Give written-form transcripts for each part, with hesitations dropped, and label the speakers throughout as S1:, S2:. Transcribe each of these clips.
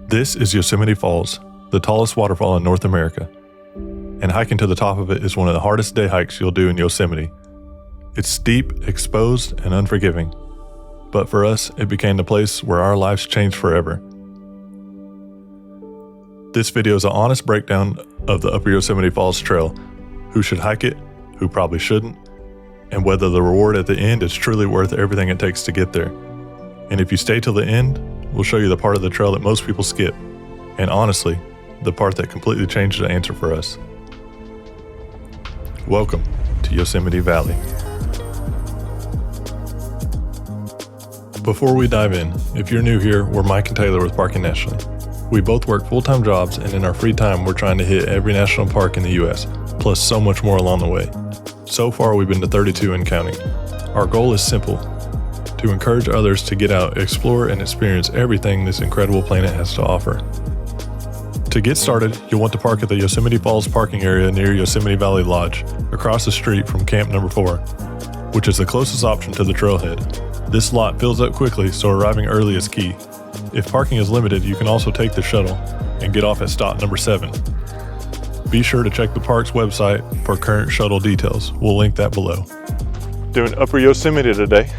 S1: This is Yosemite Falls, the tallest waterfall in North America. And hiking to the top of it is one of the hardest day hikes you'll do in Yosemite. It's steep, exposed, and unforgiving. But for us, it became the place where our lives changed forever. This video is an honest breakdown of the Upper Yosemite Falls Trail, who should hike it, who probably shouldn't, and whether the reward at the end is truly worth everything it takes to get there. And if you stay till the end, we'll show you the part of the trail that most people skip, and honestly, the part that completely changed the answer for us. Welcome to Yosemite Valley. Before we dive in, if you're new here, we're Mike and Taylor with Parking Nationally. We both work full-time jobs, and in our free time, we're trying to hit every national park in the U.S., plus so much more along the way. So far, we've been to 32 and counting. Our goal is simple: to encourage others to get out, explore, and experience everything this incredible planet has to offer. To get started, you'll want to park at the Yosemite Falls parking area near Yosemite Valley Lodge, across the street from Camp Number 4, which is the closest option to the trailhead. This lot fills up quickly, so arriving early is key. If parking is limited, you can also take the shuttle and get off at stop number 7. Be sure to check the park's website for current shuttle details. We'll link that below. Doing Upper Yosemite today.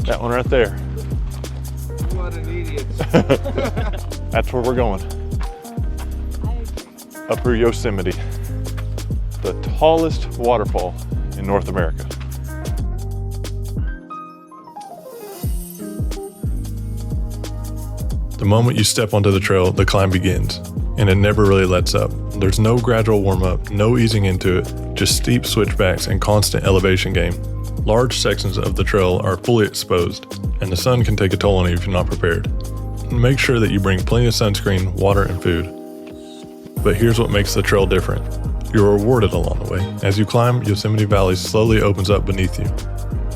S1: That one right there.
S2: What an idiot.
S1: That's where we're going. Upper Yosemite, the tallest waterfall in North America. The moment you step onto the trail, the climb begins, and it never really lets up. There's no gradual warm-up, no easing into it, just steep switchbacks and constant elevation gain. Large sections of the trail are fully exposed, and the sun can take a toll on you if you're not prepared. Make sure that you bring plenty of sunscreen, water, and food. But here's what makes the trail different. You're rewarded along the way. As you climb, Yosemite Valley slowly opens up beneath you,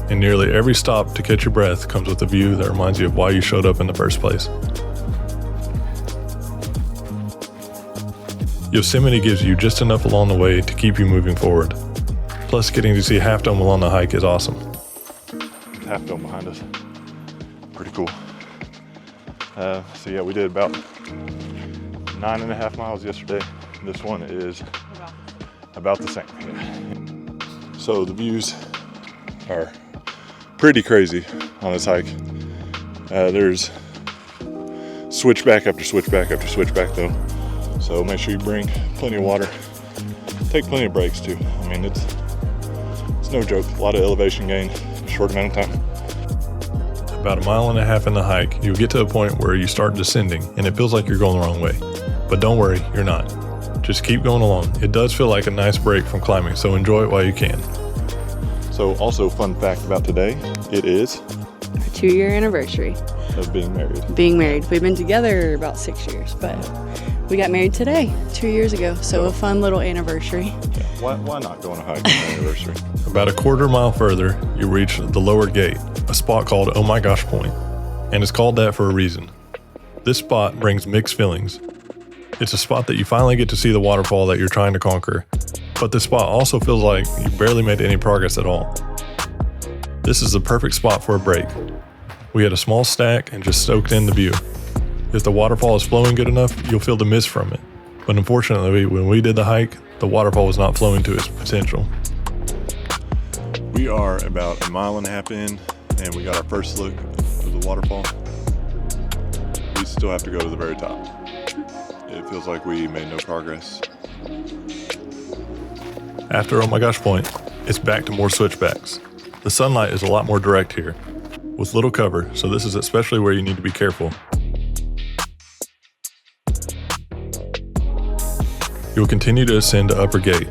S1: and nearly every stop to catch your breath comes with a view that reminds you of why you showed up in the first place. Yosemite gives you just enough along the way to keep you moving forward. Plus, getting to see Half Dome along the hike is awesome. Half Dome behind us. Pretty cool. So yeah, we did about 9.5 miles yesterday. This one is about the same. Yeah. So the views are pretty crazy on this hike. There's switchback after switchback after switchback though. So make sure you bring plenty of water. Take plenty of breaks too. I mean, it's no joke. A lot of elevation gain in a short amount of time. About 1.5 miles in the hike, you'll get to a point where you start descending and it feels like you're going the wrong way. But don't worry, you're not. Just keep going along. It does feel like a nice break from climbing, so enjoy it while you can. So also, fun fact about today, it is
S3: our 2-year anniversary
S1: of being married.
S3: We've been together about 6 years, but we got married today, 2 years ago. So a fun little anniversary.
S1: Yeah. Why not go on a hike on an anniversary? About 1/4 mile further, you reach the lower gate, a spot called Oh My Gosh Point, and it's called that for a reason. This spot brings mixed feelings. It's a spot that you finally get to see the waterfall that you're trying to conquer, but this spot also feels like you barely made any progress at all. This is the perfect spot for a break. We had a small stack and just soaked in the view. If the waterfall is flowing good enough, you'll feel the mist from it. But unfortunately, when we did the hike, the waterfall was not flowing to its potential. We are about 1.5 miles in, and we got our first look of the waterfall. We still have to go to the very top. It feels like we made no progress. After Oh My Gosh Point, it's back to more switchbacks. The sunlight is a lot more direct here, with little cover, so this is especially where you need to be careful. You'll continue to ascend to Upper Gate.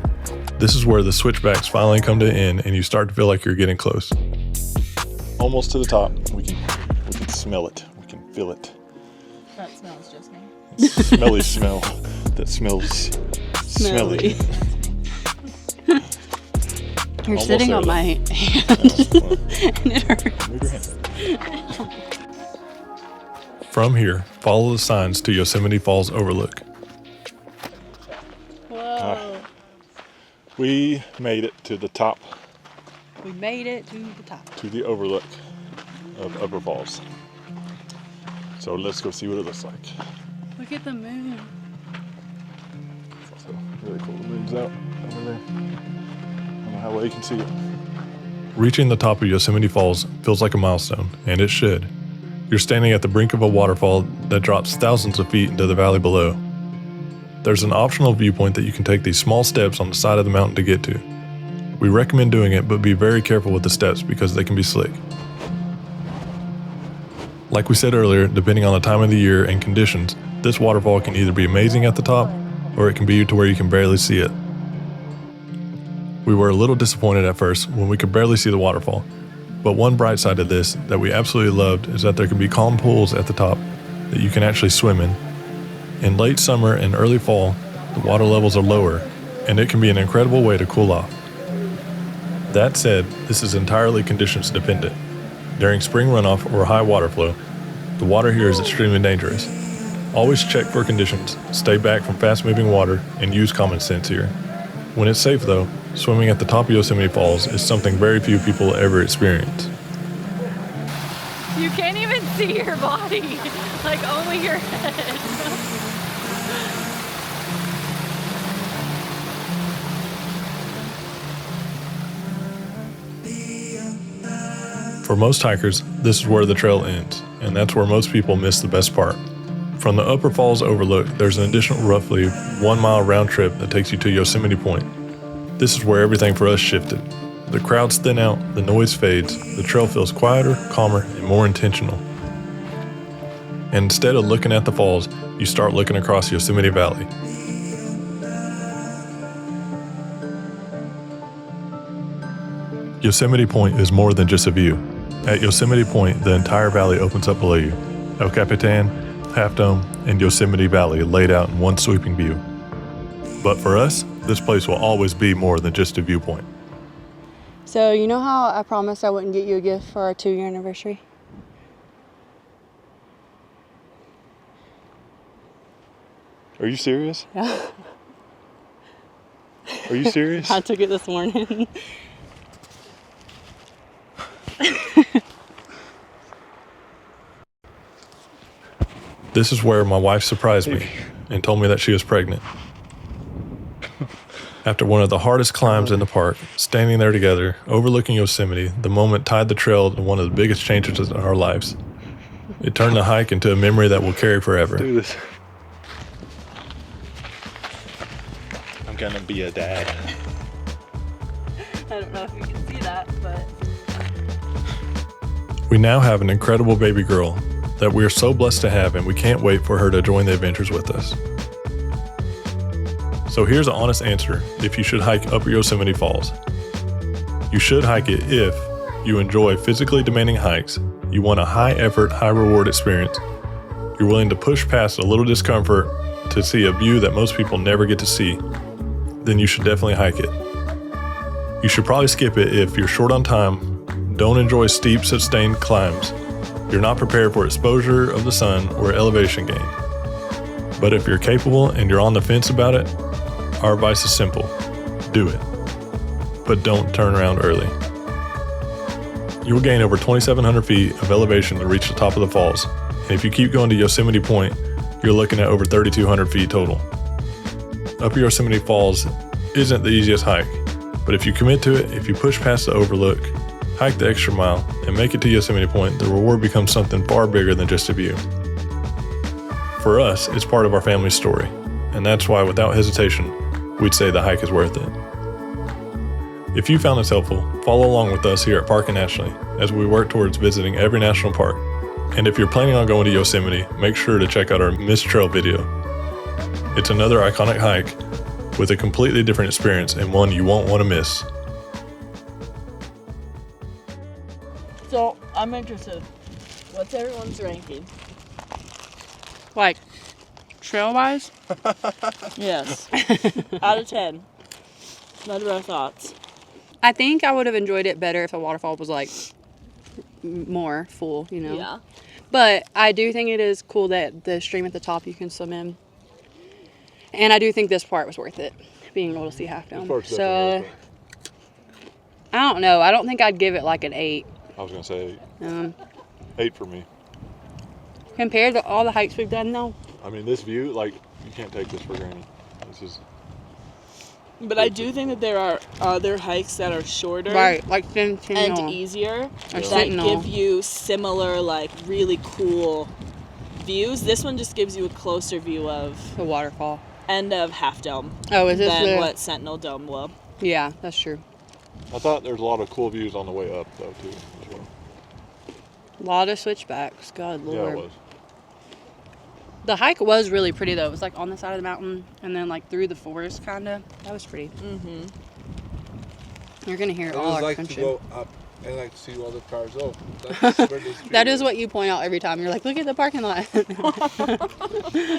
S1: This is where the switchbacks finally come to an end and you start to feel like you're getting close. Almost to the top. We can smell it. We can feel it.
S3: That smells just me.
S1: Smelly smell that smells smelly.
S3: You're
S1: Almost
S3: sitting on
S1: there.
S3: my hand and it hurts.
S1: Move your hand. From here, follow the signs to Yosemite Falls Overlook.
S3: Whoa.
S1: We made it to the top,
S3: We made it to the top.
S1: to the overlook of Upper Falls. So let's go see what it looks like.
S3: Look at the moon.
S1: It's also really cool. The moon's out over there. I don't know how well you can see it. Reaching the top of Yosemite Falls feels like a milestone, and it should. You're standing at the brink of a waterfall that drops thousands of feet into the valley below. There's an optional viewpoint that you can take these small steps on the side of the mountain to get to. We recommend doing it, but be very careful with the steps because they can be slick. Like we said earlier, depending on the time of the year and conditions, this waterfall can either be amazing at the top, or it can be to where you can barely see it. We were a little disappointed at first when we could barely see the waterfall, but one bright side of this that we absolutely loved is that there can be calm pools at the top that you can actually swim in. In late summer and early fall, the water levels are lower, and it can be an incredible way to cool off. That said, this is entirely conditions dependent. During spring runoff or high water flow, the water here is extremely dangerous. Always check for conditions, stay back from fast-moving water, and use common sense here. When it's safe though, swimming at the top of Yosemite Falls is something very few people ever experience.
S3: You can't even see your body, like only your head.
S1: For most hikers, this is where the trail ends, and that's where most people miss the best part. From the Upper Falls Overlook, there's an additional roughly 1 mile round trip that takes you to Yosemite Point. This is where everything for us shifted. The crowds thin out, the noise fades, the trail feels quieter, calmer, and more intentional. And instead of looking at the falls, you start looking across Yosemite Valley. Yosemite Point is more than just a view. At Yosemite Point, the entire valley opens up below you. El Capitan, Half Dome, and Yosemite Valley laid out in one sweeping view. But for us, this place will always be more than just a viewpoint.
S3: So you know how I promised I wouldn't get you a gift for our 2-year anniversary?
S1: Are you serious?
S3: Yeah.
S1: Are you serious?
S3: I took it this morning.
S1: This is where my wife surprised me and told me that she was pregnant. After one of the hardest climbs in the park, standing there together, overlooking Yosemite, the moment tied the trail to one of the biggest changes in our lives. It turned the hike into a memory that will carry forever.
S2: Do this. I'm gonna be a dad.
S3: I don't know if you can see that, but...
S1: We now have an incredible baby girl that we are so blessed to have, and we can't wait for her to join the adventures with us. So here's an honest answer if you should hike Upper Yosemite Falls. You should hike it if you enjoy physically demanding hikes, you want a high effort, high reward experience, you're willing to push past a little discomfort to see a view that most people never get to see, then you should definitely hike it. You should probably skip it if you're short on time, don't enjoy steep, sustained climbs, you're not prepared for exposure of the sun or elevation gain. But if you're capable and you're on the fence about it, our advice is simple. Do it. But don't turn around early. You'll gain over 2,700 feet of elevation to reach the top of the falls. And if you keep going to Yosemite Point, you're looking at over 3,200 feet total. Upper Yosemite Falls isn't the easiest hike, but if you commit to it, if you push past the overlook, hike the extra mile, and make it to Yosemite Point, the reward becomes something far bigger than just a view. For us, it's part of our family's story, and that's why, without hesitation, we'd say the hike is worth it. If you found this helpful, follow along with us here at Park and Nationally as we work towards visiting every national park. And if you're planning on going to Yosemite, make sure to check out our Missed Trail video. It's another iconic hike with a completely different experience and one you won't want to miss.
S4: So, I'm interested. What's everyone's ranking?
S3: Like, trail-wise?
S4: Yes. Out of 10. What are our thoughts?
S3: I think I would have enjoyed it better if the waterfall was, like, more full, you know?
S4: Yeah.
S3: But I do think it is cool that the stream at the top you can swim in. And I do think this part was worth it, being able to see Half Dome. So, I don't know. I don't think I'd give it, like, an 8.
S1: I was going to say
S3: 8.
S1: 8 for me.
S3: Compared to all the hikes we've done though.
S1: I mean, this view, like, you can't take this for granted. This is
S4: But I do think that there are other hikes that are shorter
S3: Right, like Centennial.
S4: and easier
S3: Or
S4: that
S3: Sentinel.
S4: give you similar, like, really cool views. This one just gives you a closer view of
S3: The waterfall.
S4: end of Half Dome
S3: Oh, is this
S4: than
S3: the?
S4: what Sentinel Dome will.
S3: Yeah, that's true.
S1: I thought there's a lot of cool views on the way up, though, too, as well.
S3: A lot of switchbacks. God
S1: Yeah,
S3: lord.
S1: it was.
S3: The hike was really pretty though. It was like on the side of the mountain and then like through the forest, kind of. That was pretty.
S4: Mm-hmm.
S3: You're gonna hear
S5: I
S3: all
S5: always
S3: our
S5: like
S3: country.
S5: to go up and like to see all the cars. Oh, that's where the street
S3: That is what you point out every time. You're like, look at the parking lot.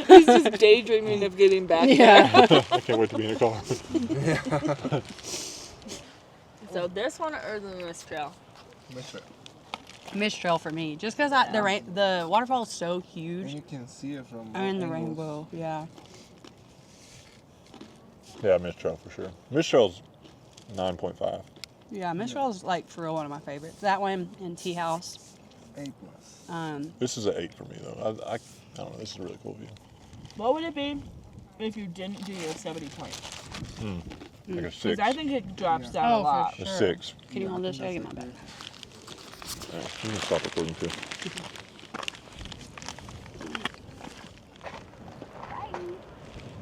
S4: He's just daydreaming of getting back there.
S3: Yeah.
S1: I can't wait to be in a car.
S4: So this one or the Mist Trail?
S5: Mist Trail.
S3: Mist Trail for me, just because the waterfall is so
S5: And
S3: huge.
S5: you can see it from
S3: I'm in the
S5: all angles.
S3: rainbow. Yeah.
S1: Yeah, Mist Trail for sure. Mist Trail's 9.5.
S3: Yeah, Mist Trail is like for real one of my favorites. That one and Tea House.
S5: A+.
S1: This is an 8 for me, though. I don't know. This is a really cool view.
S4: What would it be if you didn't do Yosemite Point?
S1: Like a 6.
S4: Because I think it drops down a
S3: Oh,
S4: lot.
S3: for
S1: A
S3: sure.
S1: 6.
S3: Can you hold this? I get my back.
S1: All right, you can stop recording too.